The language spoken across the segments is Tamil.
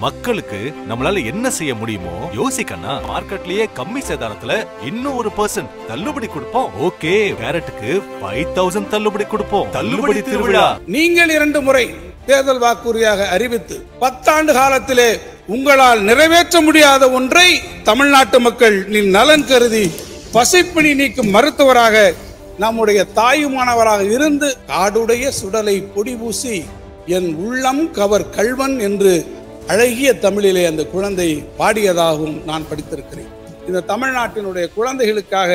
மக்களுக்கு நம்மளால என்ன செய்ய முடியுமோ யோசிக்கனா மார்க்கெட்லயே கம்மி சேதாரத்துல இன்னும் 1% தள்ளுபடி கொடுப்போம். ஓகே, கேரட்டுக்கு 5000 தள்ளுபடி கொடுப்போம். தள்ளுபடி திருவிழா. நீங்கள் 2 முறை தேர்தல் வாக்குறுதியாக அறிவித்து 10 ஆண்டு காலத்திலே உங்களால் நிறைவேற்ற முடியாத ஒன்றை தமிழ்நாட்டு மக்கள் நலன் கருதி பசிப்பிணி நீக்கும் மருத்துவராக நம்முடைய தாயுமானவராக இருந்து காடுடைய சுடலை பொடி பூசி என் உள்ளம் கவர் கள்வன் என்று அழகிய தமிழிலே அந்த குழந்தை பாடியதாகவும் நான் படித்திருக்கிறேன். இந்த தமிழ்நாட்டினுடைய குழந்தைகளுக்காக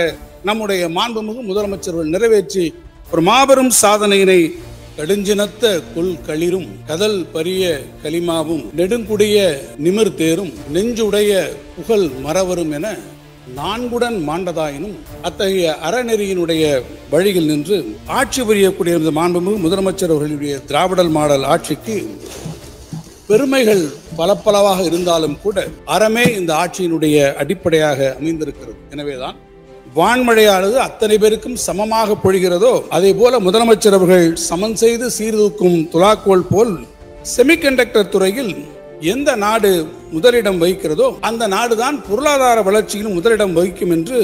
நம்முடைய மாண்புமிகு முதலமைச்சர்கள் நிறைவேற்றி ஒரு மாபெரும் சாதனையினை கடுஞ்சினத்த கொல் களிரும் கதல் பரிய களிமாவும் நெடுங்குடைய நிமிர் தேரும் நெஞ்சுடைய புகழ் மறவரும் என 4 மாண்டதாயினும் அத்தகைய அறநெறியினுடைய வழியில் நின்று ஆட்சி புரியக்கூடிய மாண்புமிகு முதலமைச்சர் அவர்களுடைய திராவிடல் மாடல் ஆட்சிக்கு பெருமைகள் பலப்பலவாக இருந்தாலும் கூட அறமே இந்த ஆட்சியினுடைய அடிப்படையாக அமைந்திருக்கிறது. எனவேதான் வான்மழையானது அத்தனை பேருக்கும் சமமாக பொழிகிறதோ அதே போல முதலமைச்சர் அவர்கள் சமன் செய்து சீர்தூக்கும் துலாக்கோல் போல் செமிகண்டக்டர் துறையில் எந்த நாடு முதலிடம் வகிக்கிறதோ அந்த நாடுதான் பொருளாதார வளர்ச்சியிலும் முதலிடம் வகிக்கும் என்று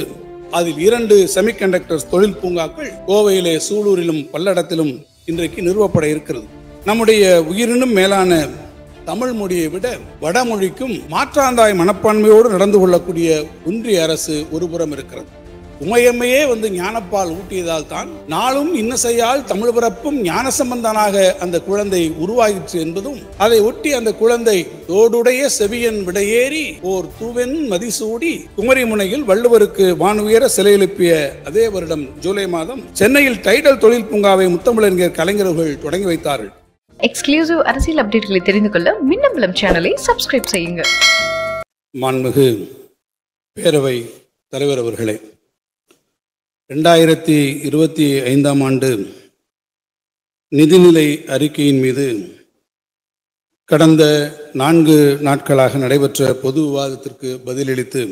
அதில் 2 செமிகண்டக்டர் தொழில் பூங்காக்கள் கோவையிலே சூலூரிலும் பல்லடத்திலும் இன்றைக்கு நிறுவப்பட இருக்கிறது. நம்முடைய உயிரினும் மேலான தமிழ் மொழியை விட வடமொழிக்கும் மாற்றாந்தாய் மனப்பான்மையோடு நடந்து கொள்ளக்கூடிய ஒன்றிய அரசு ஒருபுறம் இருக்கிறது. உமையம்மையே ஞானப்பால் ஊட்டியதால் தான் நாளும் இன்னசையால் தமிழ் பிறப்பும் ஞான சம்பந்தனாக அந்த குழந்தை உருவாயிற்று என்பதும் அதை ஒட்டி அந்த குழந்தை தோடுடைய செவியன் விடையேறி ஓர் தூவென் மதிசூடி குமரி முனையில் வள்ளுவருக்கு வானுயர சிலை எழுப்பிய அதே வருடம் ஜூலை மாதம் சென்னையில் டைடல் தொழில் பூங்காவை முத்தமிழறிஞர் கலைஞர்கள் தொடங்கி வைத்தார்கள். எக்ஸ்க்ளூசிவ் அரசியல் அப்டேட்களை தெரிந்து கொள்ள மின்னம்பலம் சேனலை சப்ஸ்கிரைப் செய்யுங்க. மாண்புமிகு பேரவை தலைவர் அவர்களே, 2025ஆம் ஆண்டு நிதிநிலை அறிக்கையின் மீது கடந்த 4 நாட்களாக நடைபெற்ற பொது விவாதத்திற்கு பதிலளித்து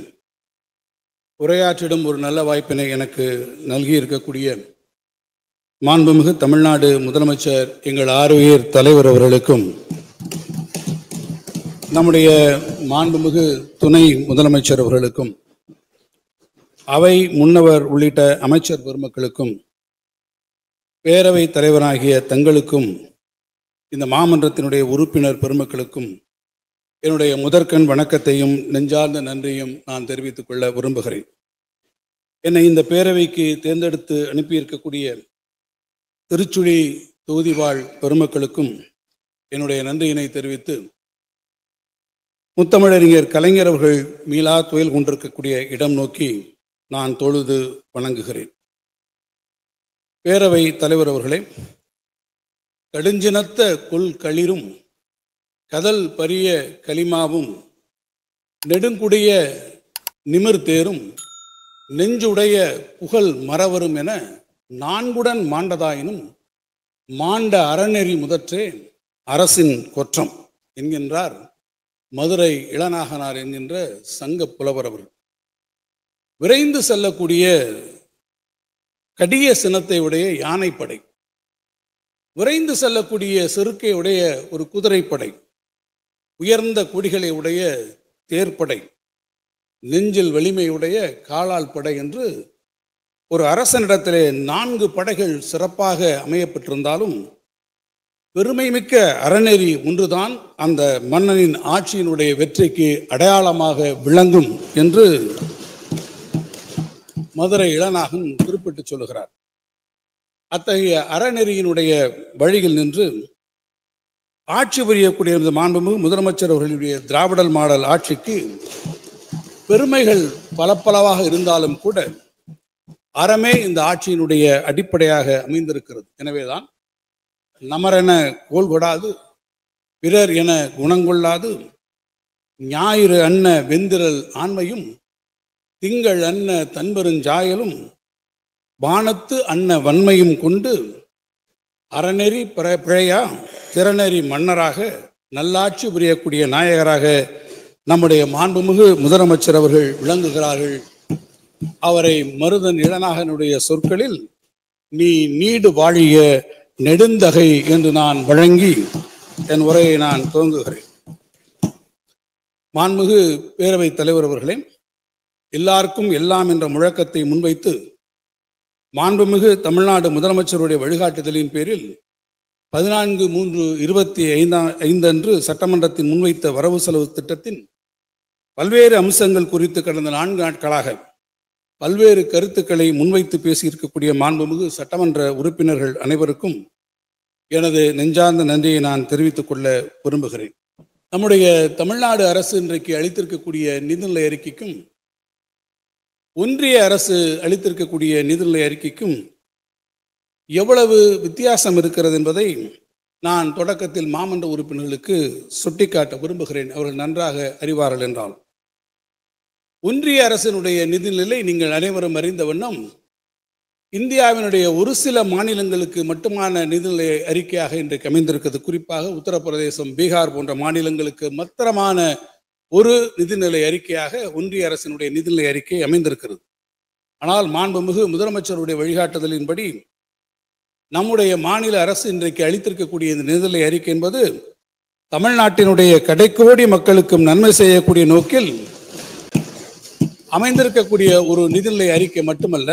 உரையாற்றிடும் ஒரு நல்ல வாய்ப்பினை எனக்கு நல்கி இருக்கக்கூடிய மாண்புமிகு தமிழ்நாடு முதலமைச்சர் எங்கள் ஆறுயிர் தலைவர் அவர்களுக்கும் நம்முடைய மாண்புமிகு துணை முதலமைச்சர் அவர்களுக்கும் அவை முன்னவர் உள்ளிட்ட அமைச்சர் பெருமக்களுக்கும் பேரவை தலைவராகிய தங்களுக்கும் இந்த மாமன்றத்தினுடைய உறுப்பினர் பெருமக்களுக்கும் என்னுடைய முதற்கண் வணக்கத்தையும் நெஞ்சார்ந்த நன்றியும் நான் தெரிவித்துக் கொள்ள விரும்புகிறேன். என்னை இந்த பேரவைக்கு தேர்ந்தெடுத்து அனுப்பியிருக்கக்கூடிய திருச்சுழி தொகுதி வாழ் பெருமக்களுக்கும் என்னுடைய நன்றியினை தெரிவித்து முத்தமிழறிஞர் கலைஞர் அவர்கள் மீளா துயில் கொண்டிருக்கக்கூடிய இடம் நோக்கி நான் தொழுது வணங்குகிறேன். பேரவை தலைவர் அவர்களே, கடுஞ்சினத்த கொல் களிரும் கதல் பரிய களிமாவும் நெடுங்குடைய நிமிர் தேரும் நெஞ்சுடைய புகழ் மறவரும் என 4 மாண்டதாயினும் மாண்ட அறநெறி முதற்றே அரசின் கொற்றம் என்கின்றார் மதுரை இளநாகனார் என்கின்ற சங்க புலவர் அவர். விரைந்து செல்லக்கூடிய கடிய சினத்தை உடைய யானைப்படை, விரைந்து செல்லக்கூடிய செருக்கை உடைய ஒரு குதிரைப்படை, உயர்ந்த கொடிகளை உடைய தேர்ப்படை, நெஞ்சில் வலிமையுடைய காலால் படை என்று ஒரு அரசனிடத்திலே 4 படைகள் சிறப்பாக அமையப்பட்டிருந்தாலும் பெருமை மிக்க அறநெறி ஒன்றுதான் அந்த மன்னனின் ஆட்சியினுடைய வெற்றிக்கு அடையாளமாக விளங்கும் என்று மதுரை இளநாகன் குறிப்பிட்டு சொல்லுகிறார். அத்தகைய அறநெறியினுடைய வழியில் நின்று ஆட்சி புரியக்கூடிய மாண்புமிகு முதலமைச்சர் அவர்களுடைய திராவிடல் மாடல் ஆட்சிக்கு பெருமைகள் பலப்பலவாக இருந்தாலும் கூட அறமே இந்த ஆட்சியினுடைய அடிப்படையாக அமைந்திருக்கிறது. எனவேதான் நமரென கோல் கொடாது பிறர் என குணங்கொள்ளாது ஞாயிறு அன்ன வெந்திரல் ஆண்மையும் திங்கள் அன்ன தன்பெருஞ்சாயலும் வானத்து அன்ன வன்மையும் கொண்டு அறநெறி பிழையா திறநெறி மன்னராக நல்லாட்சி புரியக்கூடிய நாயகராக நம்முடைய மாண்புமிகு முதலமைச்சர் அவர்கள் விளங்குகிறார்கள். அவரை மருதன் இளநாகனுடைய சொற்களில் நீ நீடு வாழிய நெடுந்தகை என்று நான் வழங்கி என் உரையை நான் துவங்குகிறேன். மாண்புமிகு பேரவைத் தலைவர் அவர்களே, எல்லாருக்கும் எல்லாம் என்ற முழக்கத்தை முன்வைத்து மாண்புமிகு தமிழ்நாடு முதலமைச்சருடைய வழிகாட்டுதலின் பேரில் 14/3/25 அன்று சட்டமன்றத்தில் முன்வைத்த வரவு செலவு திட்டத்தின் பல்வேறு அம்சங்கள் குறித்து கடந்த 4 நாட்களாக பல்வேறு கருத்துக்களை முன்வைத்து பேசியிருக்கக்கூடிய மாண்புமிகு சட்டமன்ற உறுப்பினர்கள் அனைவருக்கும் எனது நெஞ்சார்ந்த நன்றியை நான் தெரிவித்துக் கொள்ள விரும்புகிறேன். நம்முடைய தமிழ்நாடு அரசு இன்றைக்கு அளித்திருக்கக்கூடிய நிதிநிலை அறிக்கைக்கும் ஒன்றிய அரசு அளித்திருக்கக்கூடிய நிதிநிலை அறிக்கைக்கும் எவ்வளவு வித்தியாசம் இருக்கிறது என்பதை நான் தொடக்கத்தில் மாமன்ற உறுப்பினர்களுக்கு சுட்டிக்காட்ட விரும்புகிறேன். அவர்கள் நன்றாக அறிவார்கள் என்றால், ஒன்றிய அரசினுடைய நிதிநிலை நீங்கள் அனைவரும் அறிந்த வண்ணம் இந்தியாவினுடைய ஒரு சில மாநிலங்களுக்கு மட்டுமான நிதிநிலை அறிக்கையாக இன்றைக்கு அமைந்திருக்கிறது. குறிப்பாக உத்தரப்பிரதேசம், பீகார் போன்ற மாநிலங்களுக்கு மாத்திரமான ஒரு நிதிநிலை அறிக்கையாக ஒன்றிய அரசினுடைய நிதிநிலை அறிக்கை அமைந்திருக்கிறது. ஆனால் மாண்புமிகு முதலமைச்சருடைய வழிகாட்டுதலின்படி நம்முடைய மாநில அரசு இன்றைக்கு அளித்திருக்கக்கூடிய இந்த நிதிநிலை அறிக்கை என்பது தமிழ்நாட்டினுடைய கடைக்கோடி மக்களுக்கும் நன்மை செய்யக்கூடிய நோக்கில் அமைந்திருக்கக்கூடிய ஒரு நிதிநிலை அறிக்கை மட்டுமல்ல,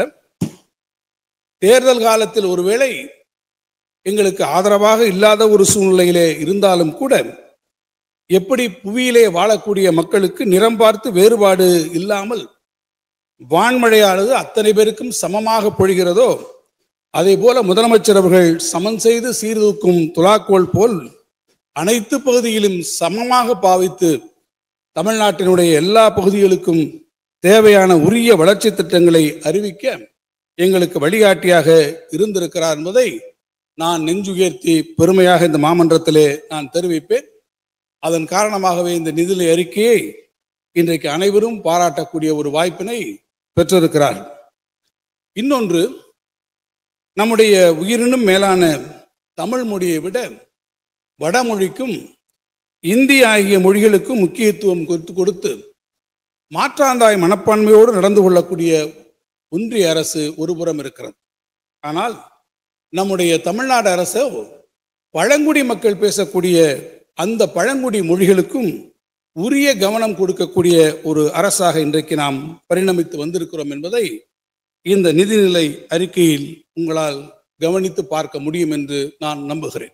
தேர்தல் காலத்தில் ஒருவேளை எங்களுக்கு ஆதரவாக இல்லாத ஒரு சூழ்நிலையிலே இருந்தாலும் கூட எப்படி புவியிலே வாழக்கூடிய மக்களுக்கு நிறம் பார்த்து வேறுபாடு இல்லாமல் வான்மழையானது அத்தனை பேருக்கும் சமமாக பொழிகிறதோ, அதே போல முதலமைச்சர் அவர்கள் சமன் செய்து சீர்தூக்கும் துலாக்கோல் போல் அனைத்து பகுதியிலும் சமமாக பாவித்து தமிழ்நாட்டினுடைய எல்லா பகுதிகளுக்கும் தேவையான உரிய வளர்ச்சி திட்டங்களை அறிவிக்க எங்களுக்கு வழிகாட்டியாக இருந்திருக்கிறார் என்பதை நான் நெஞ்சுயர்த்தி பெருமையாக இந்த மாமன்றத்திலே நான் தெரிவிப்பேன். அதன் காரணமாகவே இந்த நிதிநிலை அறிக்கையை இன்றைக்கு அனைவரும் பாராட்டக்கூடிய ஒரு வாய்ப்பினை பெற்றிருக்கிறார்கள். இன்னொன்று, நம்முடைய உயிரினும் மேலான தமிழ் மொழியை விட வடமொழிக்கும் இந்தி ஆகிய மொழிகளுக்கும் முக்கியத்துவம் கொடுத்து மாற்றாந்தாய் மனப்பான்மையோடு நடந்து கொள்ளக்கூடிய ஒன்றிய அரசு ஒருபுறம் இருக்கிறது. ஆனால் நம்முடைய தமிழ்நாடு அரசு பழங்குடி மக்கள் பேசக்கூடிய அந்த பழங்குடி மொழிகளுக்கும் உரிய கவனம் கொடுக்கக்கூடிய ஒரு அரசாக இன்றைக்கு நாம் பரிணமித்து வந்திருக்கிறோம் என்பதை இந்த நிதிநிலை அறிக்கையில் உங்களால் கவனித்து பார்க்க முடியும் என்று நான் நம்புகிறேன்.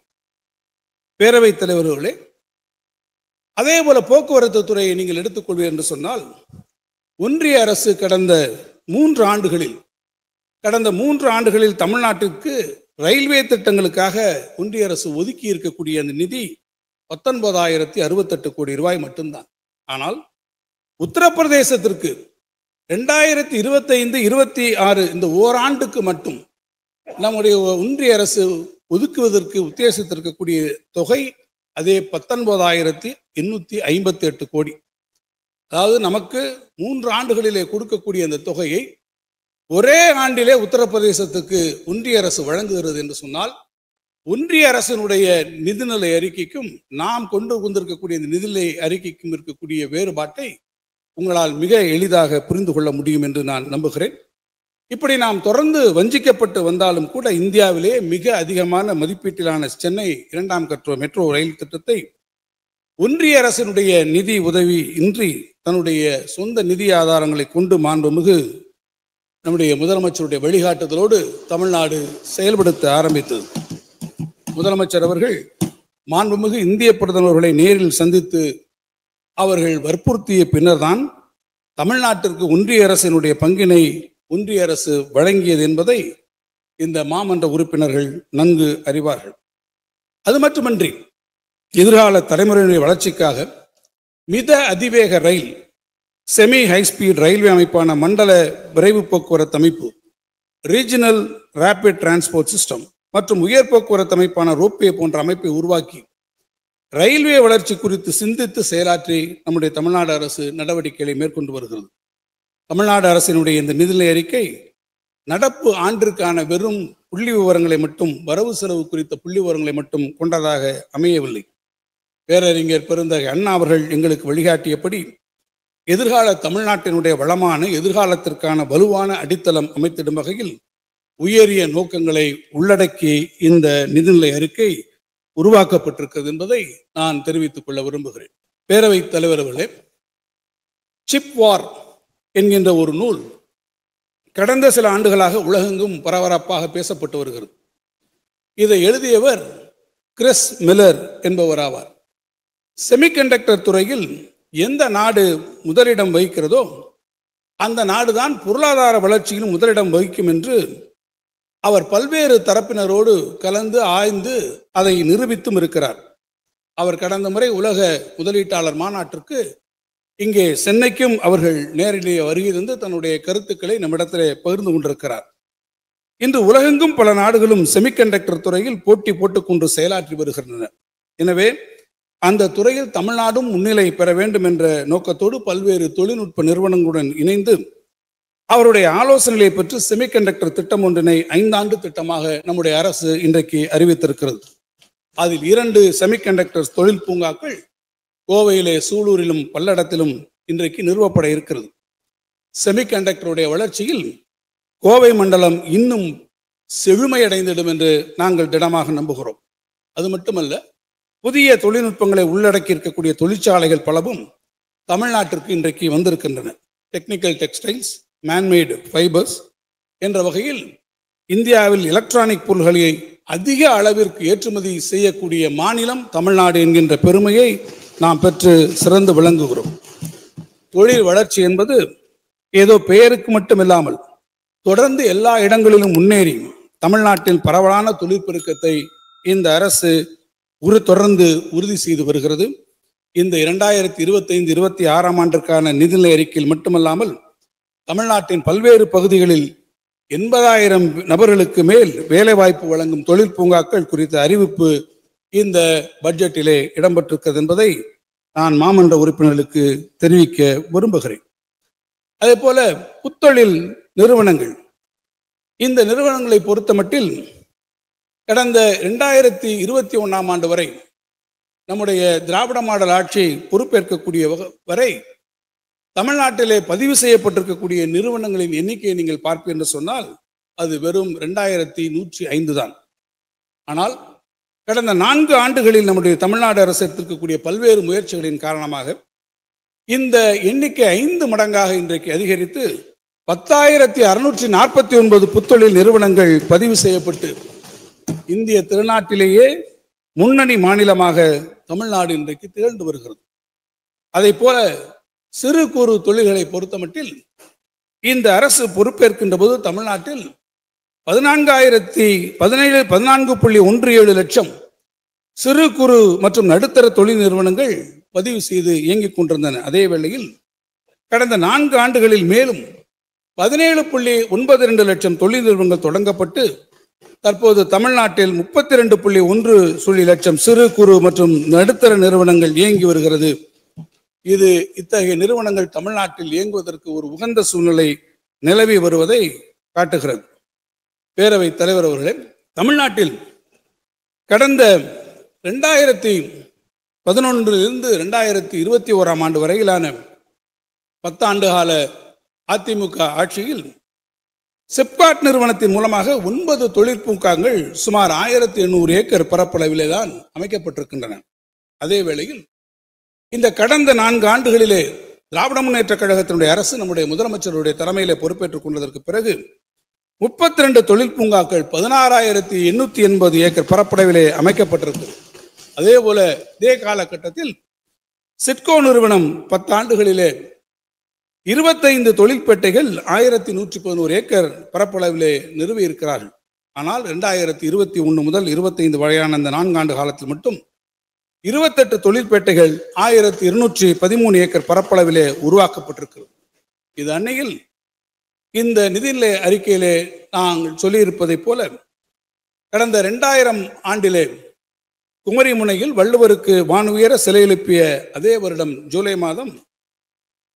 பேரவைத் தலைவர்களே, அதே போல போக்குவரத்து துறையை நீங்கள் எடுத்துக்கொள்வீர்கள் என்று சொன்னால், ஒன்றிய அரசு கடந்த 3 ஆண்டுகளில் தமிழ்நாட்டிற்கு ரயில்வே திட்டங்களுக்காக ஒன்றிய அரசு ஒதுக்கி இருக்கக்கூடிய அந்த நிதி 19,068 கோடி ரூபாய் மட்டும்தான். ஆனால் உத்தரப்பிரதேசத்திற்கு 2025-26 இந்த ஓராண்டுக்கு மட்டும் நம்முடைய ஒன்றிய அரசு ஒதுக்குவதற்கு உத்தேசித்திருக்கக்கூடிய தொகை அதே 19,858 கோடி. அதாவது நமக்கு 3 ஆண்டுகளிலே கொடுக்கக்கூடிய அந்த தொகையை ஒரே ஆண்டிலே உத்தரப்பிரதேசத்துக்கு ஒன்றிய அரசு வழங்குகிறது என்று சொன்னால், ஒன்றிய அரசினுடைய நிதிநிலை அறிக்கைக்கும் நாம் கொண்டு வந்திருக்கக்கூடிய இந்த நிதிநிலை அறிக்கைக்கும் இருக்கக்கூடிய வேறுபாட்டை உங்களால் மிக எளிதாக புரிந்து கொள்ள முடியும் என்று நான் நம்புகிறேன். இப்படி நாம் தொடர்ந்து வஞ்சிக்கப்பட்டு வந்தாலும் கூட இந்தியாவிலே மிக அதிகமான மதிப்பீட்டிலான சென்னை 2ஆம் கட்ட மெட்ரோ ரயில் திட்டத்தை ஒன்றிய அரசினுடைய நிதி உதவி இன்றி தன்னுடைய சொந்த நிதி ஆதாரங்களை கொண்டு மாண்புமிகு நம்முடைய முதலமைச்சருடைய வழிகாட்டுதலோடு தமிழ்நாடு செயல்படுத்த ஆரம்பித்தது. முதலமைச்சர் அவர்கள் மாண்புமிகு இந்திய பிரதமர்களை நேரில் சந்தித்து அவர்கள் வற்புறுத்திய பின்னர் தான் தமிழ்நாட்டிற்கு ஒன்றிய அரசினுடைய பங்கினை ஒன்றிய அரசு வழங்கியது என்பதை இந்த மாமன்ற உறுப்பினர்கள் நன்கு அறிவார்கள். அது மட்டுமன்றி எதிர்கால தலைமுறையினுடைய வளர்ச்சிக்காக மித அதிவேக ரயில், செமி ஹைஸ்பீட் ரயில்வே அமைப்பான மண்டல விரைவு போக்குவரத்து அமைப்பு, ரீஜனல் ரேபிட் டிரான்ஸ்போர்ட் சிஸ்டம் மற்றும் உயர் போக்குவரத்து அமைப்பான ரோப்வே போன்ற அமைப்பை உருவாக்கி ரயில்வே வளர்ச்சி குறித்து சிந்தித்து செயலாற்றி நம்முடைய தமிழ்நாடு அரசு நடவடிக்கைகளை மேற்கொண்டு வருகிறது. தமிழ்நாடு அரசினுடைய இந்த நிதிநிலை அறிக்கை நடப்பு ஆண்டிற்கான வெறும் புள்ளி விவரங்களை மட்டும், வரவு செலவு குறித்த புள்ளி விவரங்களை மட்டும் கொண்டதாக அமையவில்லை. பேரறிஞர் பெருந்தகை அண்ணா அவர்கள் எங்களுக்கு வழிகாட்டியபடி எதிர்கால தமிழ்நாட்டினுடைய வளமான எதிர்காலத்திற்கான வலுவான அடித்தளம் அமைத்திடும் வகையில் உயரிய நோக்கங்களை உள்ளடக்கி இந்த நிதிநிலை அறிக்கை உருவாக்கப்பட்டிருக்கிறது என்பதை நான் தெரிவித்துக் கொள்ள விரும்புகிறேன். பேரவைத் தலைவர் அவர்களே, சிப் வார் என்கின்ற ஒரு நூல் கடந்த சில ஆண்டுகளாக உலகெங்கும் பரபரப்பாக பேசப்பட்டு வருகிறது. இதை எழுதியவர் கிறிஸ் மில்லர் என்பவர் ஆவார். செமிகண்டக்டர் துறையில் எந்த நாடு முதலிடம் வகிக்கிறதோ அந்த நாடுதான் பொருளாதார வளர்ச்சியில் முதலிடம் வகிக்கும் என்று அவர் பல்வேறு தரப்பினரோடு கலந்து ஆய்ந்து அதை நிரூபித்தும் இருக்கிறார். அவர் கடந்த முறை உலக முதலீட்டாளர் மாநாட்டிற்கு இங்கே சென்னைக்கும் அவர்கள் நேரிலேயே வருகிறது தன்னுடைய கருத்துக்களை நம்மிடத்திலே பகிர்ந்து கொண்டிருக்கிறார். இன்று உலகெங்கும் பல நாடுகளும் செமிகண்டக்டர் துறையில் போட்டி போட்டுக்கொண்டு செயலாற்றி வருகின்றன. எனவே அந்த துறையில் தமிழ்நாடும் முன்னிலை பெற வேண்டும் என்ற நோக்கத்தோடு பல்வேறு தொழில்நுட்ப நிறுவனங்களுடன் இணைந்து அவருடைய ஆலோசனைகளை பெற்று செமிகண்டக்டர் திட்டம் ஒன்றினை 5 ஆண்டு திட்டமாக நம்முடைய அரசு இன்றைக்கு அறிவித்திருக்கிறது. அதில் 2 செமிகண்டக்டர் தொழில் பூங்காக்கள் கோவையிலே, சூலூரிலும், பல்லடத்திலும் இன்றைக்கு நிறுவப்பட இருக்கிறது. செமிகண்டக்டருடைய வளர்ச்சியில் கோவை மண்டலம் இன்னும் செழுமையடைந்திடும் என்று நாங்கள் திடமாக நம்புகிறோம். அது மட்டுமல்ல, புதிய தொழில்நுட்பங்களை உள்ளடக்கி இருக்கக்கூடிய தொழிற்சாலைகள் பலவும் தமிழ்நாட்டிற்கு இன்றைக்கு வந்திருக்கின்றன. டெக்னிக்கல் டெக்ஸ்டைல்ஸ், மேன்மேடு ஃபைபர்ஸ் என்ற வகையில் இந்தியாவில் எலக்ட்ரானிக் பொருள்களை அதிக அளவிற்கு ஏற்றுமதி செய்யக்கூடிய மாநிலம் தமிழ்நாடு என்கின்ற பெருமையை நாம் பெற்று சிறந்து விளங்குகிறோம். தொழில் வளர்ச்சி என்பது ஏதோ பெயருக்கு மட்டும் இல்லாமல் தொடர்ந்து எல்லா இடங்களிலும் முன்னேறி தமிழ்நாட்டில் பரவலான தொழிற்பெருக்கத்தை இந்த அரசு தொடர்ந்து உறுதி செய்து வருகிறது. இந்த 2025-26 ஆண்டிற்கான நிதிநிலை அறிக்கையில் மட்டுமல்லாமல் தமிழ்நாட்டின் பல்வேறு பகுதிகளில் 80,000 நபர்களுக்கு மேல் வேலைவாய்ப்பு வழங்கும் தொழில் பூங்காக்கள் குறித்த அறிவிப்பு இந்த பட்ஜெட்டிலே இடம்பெற்றிருக்கிறது என்பதை நான் மாமன்ற உறுப்பினர்களுக்கு தெரிவிக்க விரும்புகிறேன். அதே போல புத்தொழில் நிறுவனங்கள், இந்த நிறுவனங்களை பொறுத்தமட்டில் கடந்த 2021 ஆண்டு வரை நம்முடைய திராவிட மாடல் ஆட்சி பொறுப்பேற்கக்கூடிய வரை தமிழ்நாட்டிலே பதிவு செய்யப்பட்டிருக்கக்கூடிய நிறுவனங்களின் எண்ணிக்கையை நீங்கள் பார்ப்பீர்கள் என்று சொன்னால் அது வெறும் 2105 தான். ஆனால் கடந்த 4 ஆண்டுகளில் நம்முடைய தமிழ்நாடு அரசு எடுத்திருக்கக்கூடிய பல்வேறு முயற்சிகளின் காரணமாக இந்த எண்ணிக்கை 5 மடங்காக இன்றைக்கு அதிகரித்து 10,649 புத்தொழில் நிறுவனங்கள் பதிவு செய்யப்பட்டு இந்திய திருநாட்டிலேயே முன்னணி மாநிலமாக தமிழ்நாடு இன்றைக்கு திகழ்ந்து வருகிறது. அதை போல சிறு குறு தொழில்களை பொறுத்தமட்டில் இந்த அரசு பொறுப்பேற்கின்ற போது தமிழ்நாட்டில் 14.17 லட்சம் சிறு குறு மற்றும் நடுத்தர தொழில் நிறுவனங்கள் பதிவு செய்து இயங்கிக் கொண்டிருந்தன. அதே வேளையில் கடந்த 4 ஆண்டுகளில் மேலும் 17.92 லட்சம் தொழில் நிறுவனங்கள் தொடங்கப்பட்டு தற்போது தமிழ்நாட்டில் 32.1 லட்சம் சிறு குறு மற்றும் நடுத்தர நிறுவனங்கள் இயங்கி வருகிறது. இது இத்தகைய நிறுவனங்கள் தமிழ்நாட்டில் இயங்குவதற்கு ஒரு உகந்த சூழ்நிலை நிலவி வருவதை காட்டுகிறது. பேரவைத் தலைவர் அவர்களே, தமிழ்நாட்டில் கடந்த 2011 2021 ஆண்டு வரையிலான 10 ஆண்டு கால அதிமுக ஆட்சியில் சிப்காட் நிறுவனத்தின் மூலமாக 9 தொழிற்பூங்காக்கள் சுமார் 1800 ஏக்கர் பரப்பளவிலே தான் அமைக்கப்பட்டிருக்கின்றன. அதே வேளையில் இந்த கடந்த 4 ஆண்டுகளிலே திராவிட முன்னேற்ற கழகத்தினுடைய அரசு நம்முடைய முதலமைச்சருடைய தலைமையிலே பொறுப்பேற்றுக் கொண்டதற்கு பிறகு 32 தொழில் பூங்காக்கள் 16,880 ஏக்கர் பரப்பளவிலே அமைக்கப்பட்டிருக்கு. அதே போல இதே காலகட்டத்தில் சிட்கோ நிறுவனம் 10 ஆண்டுகளிலே 25 தொழிற்பேட்டைகள் 1111 ஏக்கர் பரப்பளவிலே நிறுவி இருக்கிறார்கள். ஆனால் 2021 முதல் 25 வரையான இந்த 4 ஆண்டு காலத்தில் மட்டும் 28 தொழிற்பேட்டைகள் 1213 ஏக்கர் பரப்பளவிலே உருவாக்கப்பட்டிருக்கிறது. இது அன்னையில் இந்த நிதிநிலை அறிக்கையிலே நாங்கள் சொல்லியிருப்பதை போல கடந்த 2000 ஆண்டிலே குமரி முனையில் வள்ளுவருக்கு வானுயர சிலை எழுப்பிய அதே வருடம் ஜூலை மாதம்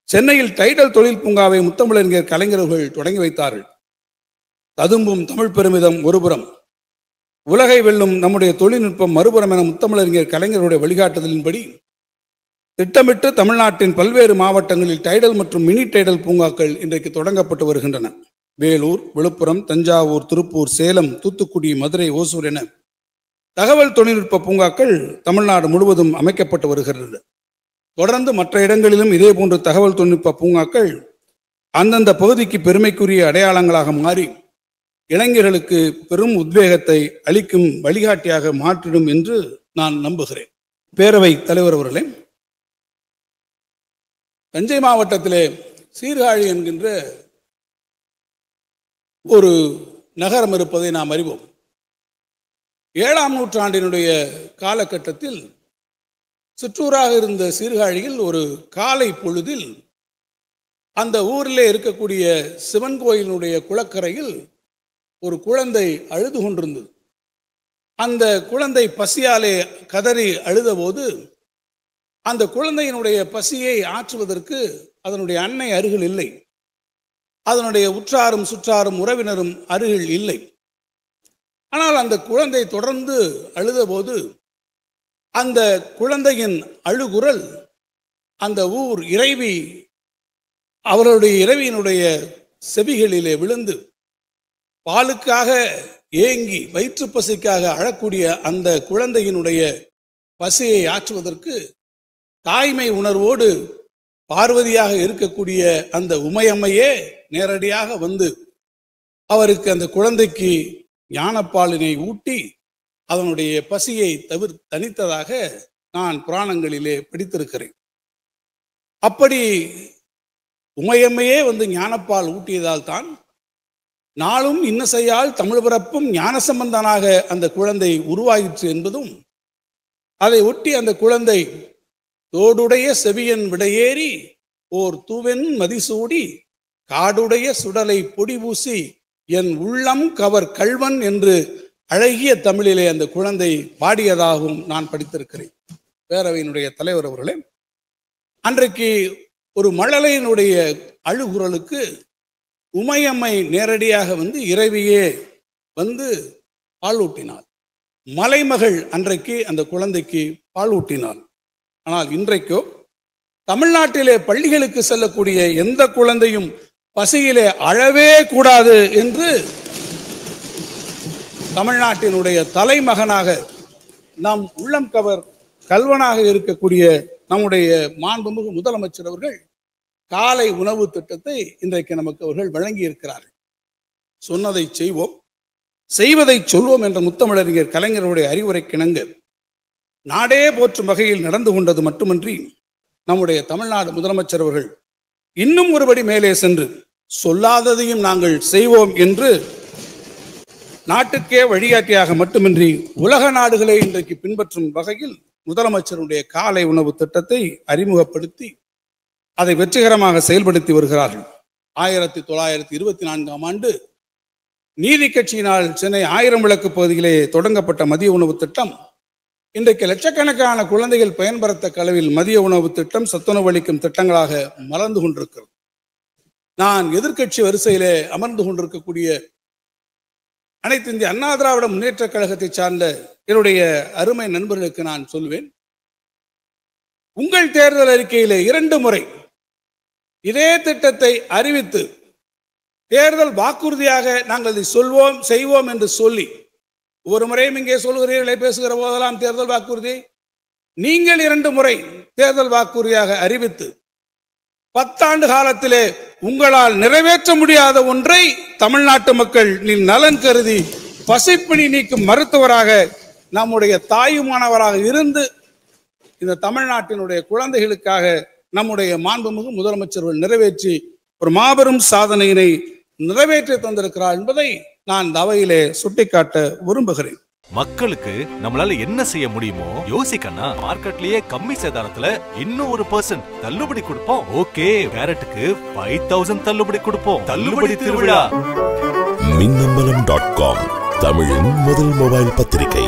சென்னையில் டைடல் தொழில் பூங்காவை முத்தமிழறிஞர் கலைஞர்கள் தொடங்கி வைத்தார்கள். ததும்பும் தமிழ் பெருமிதம் ஒருபுறம், உலகை வெல்லும் நம்முடைய தொழில்நுட்பம் மறுபுறம் என முத்தமிழறிஞர் கலைஞருடைய வழிகாட்டுதலின்படி திட்டமிட்டு தமிழ்நாட்டின் பல்வேறு மாவட்டங்களில் டைடல் மற்றும் மினி டைடல் பூங்காக்கள் இன்றைக்கு தொடங்கப்பட்டு வருகின்றன. வேலூர், விழுப்புரம், தஞ்சாவூர், திருப்பூர், சேலம், தூத்துக்குடி, மதுரை, ஓசூர் என தகவல் தொழில்நுட்ப பூங்காக்கள் தமிழ்நாடு முழுவதும் அமைக்கப்பட்டு வருகிறது. தொடர்ந்து மற்ற இடங்களிலும் இதே போன்ற தகவல் தொழில்நுட்ப பூங்காக்கள் அந்தந்த பகுதிக்கு பெருமைக்குரிய அடையாளங்களாக மாறி இளைஞர்களுக்கு பெரும் உத்வேகத்தை அளிக்கும் வழிகாட்டியாக மாற்றிடும் என்று நான் நம்புகிறேன். பேரவை தலைவர் அவர்களே, தஞ்சை மாவட்டத்திலே சீர்காழி என்கின்ற ஒரு நகரம் இருப்பதை நாம் அறிவோம். 7ஆம் நூற்றாண்டினுடைய காலகட்டத்தில் சிற்றூராக இருந்த சீர்காழியில் ஒரு காலை பொழுதில் அந்த ஊரிலே இருக்கக்கூடிய சிவன் கோயிலினுடைய குளக்கரையில் ஒரு குழந்தை அழுது கொண்டிருந்தது. அந்த குழந்தை பசியாலே கதறி அழுதபோது அந்த குழந்தையினுடைய பசியை ஆற்றுவதற்கு அதனுடைய அன்னை அருகில் இல்லை, அதனுடைய உற்றாரும் சுற்றாரும் உறவினரும் அருகில் இல்லை. ஆனால் அந்த குழந்தை தொடர்ந்து அழுதபோது அந்த குழந்தையின் அழுகுரல் அந்த ஊர் இறைவி அவர்களுடைய இறைவியினுடைய செவிகளிலே விழுந்து பாலுக்காக ஏங்கி வயிற்று பசிக்காக அழக்கூடிய அந்த குழந்தையினுடைய பசியை ஆற்றுவதற்கு தாய்மை உணர்வோடு பார்வதியாக இருக்கக்கூடிய அந்த உமையம்மையே நேரடியாக வந்து அவருக்கு அந்த குழந்தைக்கு ஞானப்பாலினை ஊட்டி அதனுடைய பசியை தணித்ததாக நான் புராணங்களிலே படித்திருக்கிறேன். அப்படி உமையம்மையே வந்து ஞானப்பால் ஊட்டியதால் தான் நாளும் இன்னசையால் தமிழ் பிறப்பும் ஞான சம்பந்தனாக அந்த குழந்தை உருவாயிற்று என்பதும், அதை ஒட்டி அந்த குழந்தை தோடுடைய செவியன் விடையேறி ஓர் தூவென் மதிசூடி காடுடைய சுடலை பொடி பூசி என் உள்ளம் கவர் கள்வன் என்று அழகிய தமிழிலே அந்த குழந்தை பாடியதாகவும் நான் படித்திருக்கிறேன். பேரவையினுடைய தலைவர் அவர்களே, அன்றைக்கு ஒரு மழலையினுடைய அழுகுரலுக்கு உமையம்மை நேரடியாக வந்து இறைவியே வந்து பால் ஊட்டினாள். மலைமகள் அன்றைக்கு அந்த குழந்தைக்கு பால் ஊட்டினாள். ஆனால் இன்றைக்கோ தமிழ்நாட்டிலே பள்ளிகளுக்கு செல்லக்கூடிய எந்த குழந்தையும் பசியிலே அழவே கூடாது என்று தமிழ்நாட்டினுடைய தலைமகனாக நம் உள்ளம் கவர் கல்வனாக இருக்கக்கூடிய நம்முடைய மாண்புமிகு முதலமைச்சர் அவர்கள் காலை உணவு திட்டத்தை இன்றைக்கு நமக்கு அவர்கள் வழங்கி இருக்கிறார்கள். சொன்னதை செய்வோம், செய்வதை சொல்வோம் என்ற முத்தமிழறிஞர் கலைஞருடைய அறிவுரைக்கிணங்க நாடே போற்றும் வகையில் நடந்து கொண்டது மட்டுமின்றி நம்முடைய தமிழ்நாடு முதலமைச்சர் அவர்கள் இன்னும் ஒருபடி மேலே சென்று சொல்லாததையும் நாங்கள் செய்வோம் என்று நாட்டுக்கே வழிகாட்டியாக மட்டுமின்றி உலக நாடுகளை இன்றைக்கு பின்பற்றும் வகையில் முதலமைச்சருடைய காலை உணவு திட்டத்தை அறிமுகப்படுத்தி அதை வெற்றிகரமாக செயல்படுத்தி வருகிறார்கள். 1924ஆம் ஆண்டு நீதி கட்சியினால் சென்னை 1000 விளக்கு பகுதியிலே தொடங்கப்பட்ட மதிய உணவு திட்டம் இன்றைக்கு லட்சக்கணக்கான குழந்தைகள் பயன்பெறத்தக்க அளவில் மதிய உணவு திட்டம் சத்துணவு அளிக்கும் திட்டங்களாக மலர்ந்து கொண்டிருக்கிறது. நான் எதிர்கட்சி வரிசையிலே அமர்ந்து கொண்டிருக்கக்கூடிய அனைத்து இந்திய அண்ணா திராவிட முன்னேற்ற கழகத்தை சார்ந்த என்னுடைய அருமை நண்பர்களுக்கு நான் சொல்வேன், உங்கள் தேர்தல் அறிக்கையிலே 2 முறை இதே திட்டத்தை அறிவித்து தேர்தல் வாக்குறுதியாக நாங்கள் இதை சொல்வோம் செய்வோம் என்று சொல்லி ஒரு முறையும் இங்கே சொல்கிறீர்களே, பேசுகிற போதெல்லாம் தேர்தல் வாக்குறுதி, நீங்கள் 2 முறை தேர்தல் வாக்குறுதியாக அறிவித்து 10 ஆண்டு காலத்திலே உங்களால் நிறைவேற்ற முடியாத ஒன்றை தமிழ்நாட்டு மக்கள் நலன் கருதி பசிப்பிணி நீக்கும் மருத்துவராக நம்முடைய தாயுமானவராக இருந்து இந்த தமிழ்நாட்டினுடைய குழந்தைகளுக்காக நம்முடைய மாண்புமிகு முதலமைச்சர்கள் நிறைவேற்றி ஒரு மாபெரும் சாதனையினை நிறைவேற்றி தந்திருக்கிறார் என்பதை நான் தவையிலே சுட்டிக்காட்ட விரும்புகிறேன். மக்களுக்கு நம்மளால என்ன செய்ய முடியுமோ யோசிக்கண்ணா. மார்க்கெட்லயே கம்மி சேதாரத்துல இன்னும் 1% தள்ளுபடி கொடுப்போம். ஓகே, கேரட்டுக்கு 5000 தள்ளுபடி கொடுப்போம். தள்ளுபடி திருவிழா. மின்னம்பலம்.com தமிழின் முதல் மொபைல் பத்திரிகை.